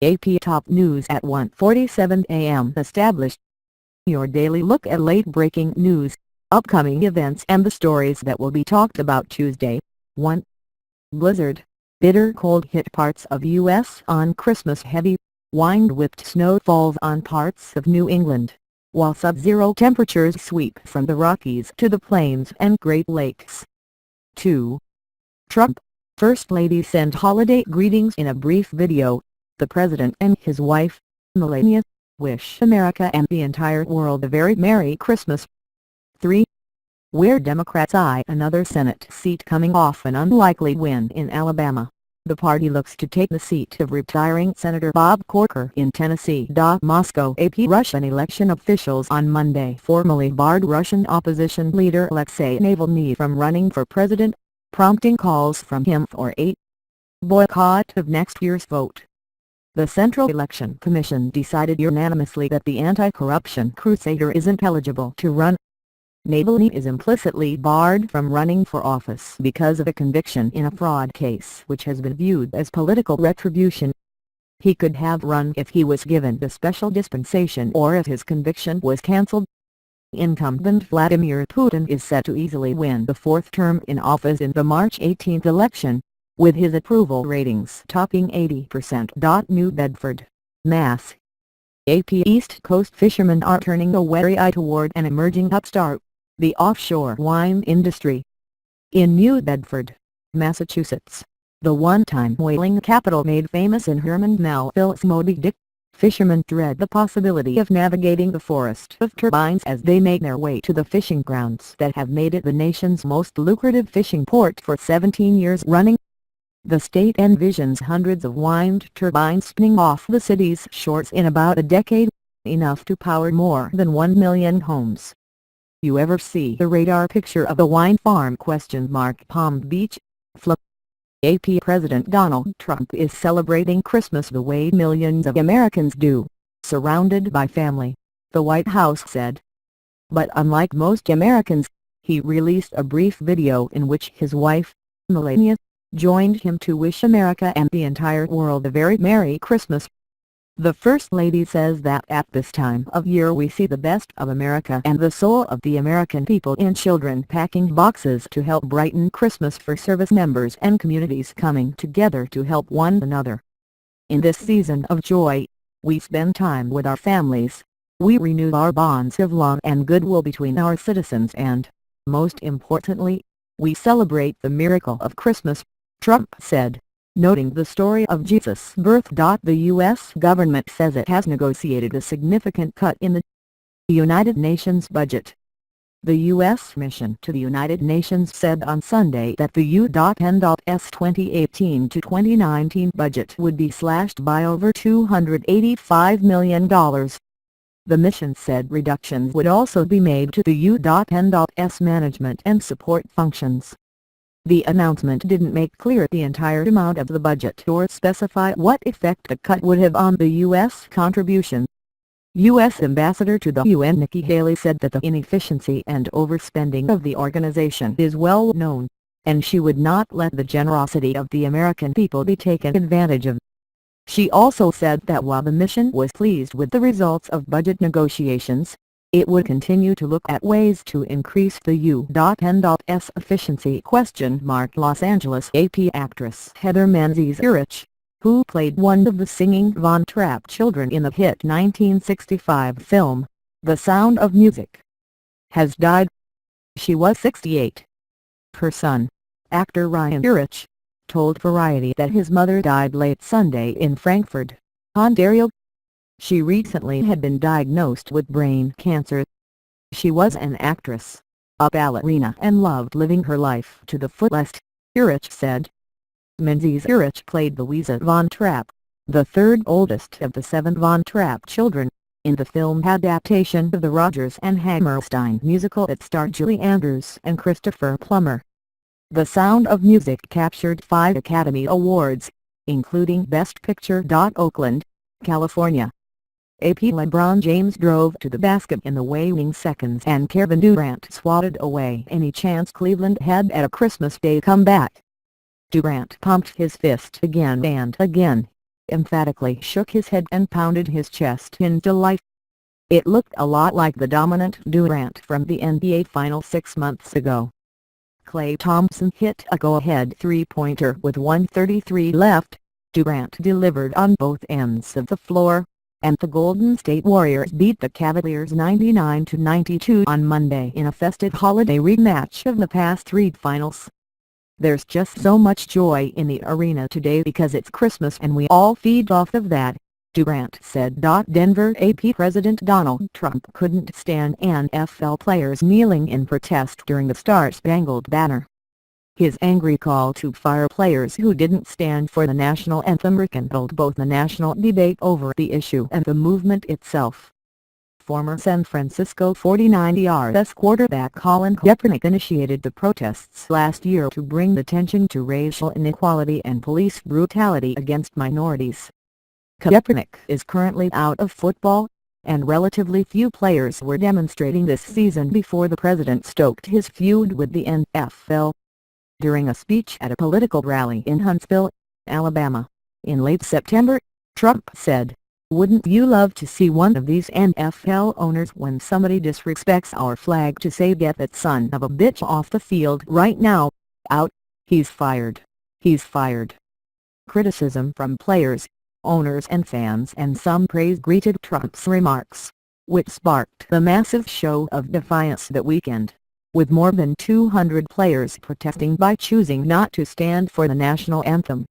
AP Top News at 1:47 a.m. established your daily look at late-breaking news, upcoming events and the stories that will be talked about Tuesday. 1. Blizzard. Bitter cold hit parts of U.S. on Christmas. Heavy, wind-whipped snow falls on parts of New England, while sub-zero temperatures sweep from the Rockies to the Plains and Great Lakes. 2. Trump. First Lady sent holiday greetings in a brief video. The President and his wife, Melania, wish America and the entire world a very Merry Christmas. 3. Where Democrats eye another Senate seat coming off an unlikely win in Alabama, the party looks to take the seat of retiring Senator Bob Corker in Tennessee. Moscow. AP Russian election officials on Monday formally barred Russian opposition leader Alexei Navalny from running for president, prompting calls from him for a boycott of next year's vote. The Central Election Commission decided unanimously that the anti-corruption crusader isn't eligible to run. Navalny is implicitly barred from running for office because of a conviction in a fraud case which has been viewed as political retribution. He could have run if he was given a special dispensation or if his conviction was cancelled. Incumbent Vladimir Putin is set to easily win the fourth term in office in the March 18 election, with his approval ratings topping 80%. New Bedford, Mass. AP East Coast fishermen are turning a wary eye toward an emerging upstart, the offshore wine industry. In New Bedford, Massachusetts, the one-time whaling capital made famous in Herman Melville's Moby Dick, fishermen dread the possibility of navigating the forest of turbines as they make their way to the fishing grounds that have made it the nation's most lucrative fishing port for 17 years running. The state envisions hundreds of wind turbines spinning off the city's shores in about a decade, enough to power more than 1 million homes. You ever see the radar picture of a wine farm? Palm Beach, Florida. AP President Donald Trump is celebrating Christmas the way millions of Americans do, surrounded by family, the White House said. But unlike most Americans, he released a brief video in which his wife, Melania, joined him to wish America and the entire world a very Merry Christmas. The First Lady says that at this time of year we see the best of America and the soul of the American people in children packing boxes to help brighten Christmas for service members and communities coming together to help one another. In this season of joy, we spend time with our families, we renew our bonds of love and goodwill between our citizens and, most importantly, we celebrate the miracle of Christmas, Trump said, noting the story of Jesus' birth. The U.S. government says it has negotiated a significant cut in the United Nations budget. The U.S. mission to the United Nations said on Sunday that the U.N.'s 2018-2019 budget would be slashed by over $285 million. The mission said reductions would also be made to the U.N.'s management and support functions. The announcement didn't make clear the entire amount of the budget or specify what effect the cut would have on the U.S. contribution. U.S. Ambassador to the UN Nikki Haley said that the inefficiency and overspending of the organization is well known, and she would not let the generosity of the American people be taken advantage of. She also said that while the mission was pleased with the results of budget negotiations, it would continue to look at ways to increase the U.N.'s efficiency. Los Angeles AP actress Heather Menzies-Urich, who played one of the singing Von Trapp children in the hit 1965 film, The Sound of Music, has died. She was 68. Her son, actor Ryan Urich, told Variety that his mother died late Sunday in Frankfurt, Ontario. She recently had been diagnosed with brain cancer. She was an actress, a ballerina and loved living her life to the fullest, Urich said. Menzies-Urich played Louisa Von Trapp, the third oldest of the 7 Von Trapp children, in the film adaptation of the Rodgers and Hammerstein musical that starred Julie Andrews and Christopher Plummer. The Sound of Music captured 5 Academy Awards, including Best Picture. Oakland, California. AP LeBron James drove to the basket in the waning seconds and Kevin Durant swatted away any chance Cleveland had at a Christmas Day comeback. Durant pumped his fist again and again, emphatically shook his head and pounded his chest into life. It looked a lot like the dominant Durant from the NBA Finals 6 months ago. Klay Thompson hit a go-ahead three-pointer with 1:33 left, Durant delivered on both ends of the floor, and the Golden State Warriors beat the Cavaliers 99-92 on Monday in a festive holiday rematch of the past three finals. "There's just so much joy in the arena today because it's Christmas and we all feed off of that," Durant said. Denver AP President Donald Trump couldn't stand NFL players kneeling in protest during the Star-Spangled Banner. His angry call to fire players who didn't stand for the national anthem rekindled both the national debate over the issue and the movement itself. Former San Francisco 49ers quarterback Colin Kaepernick initiated the protests last year to bring attention to racial inequality and police brutality against minorities. Kaepernick is currently out of football, and relatively few players were demonstrating this season before the president stoked his feud with the NFL. During a speech at a political rally in Huntsville, Alabama, in late September, Trump said, "Wouldn't you love to see one of these NFL owners when somebody disrespects our flag to say get that son of a bitch off the field right now, out, he's fired, he's fired." Criticism from players, owners and fans and some praise greeted Trump's remarks, which sparked the massive show of defiance that weekend, with more than 200 players protesting by choosing not to stand for the national anthem.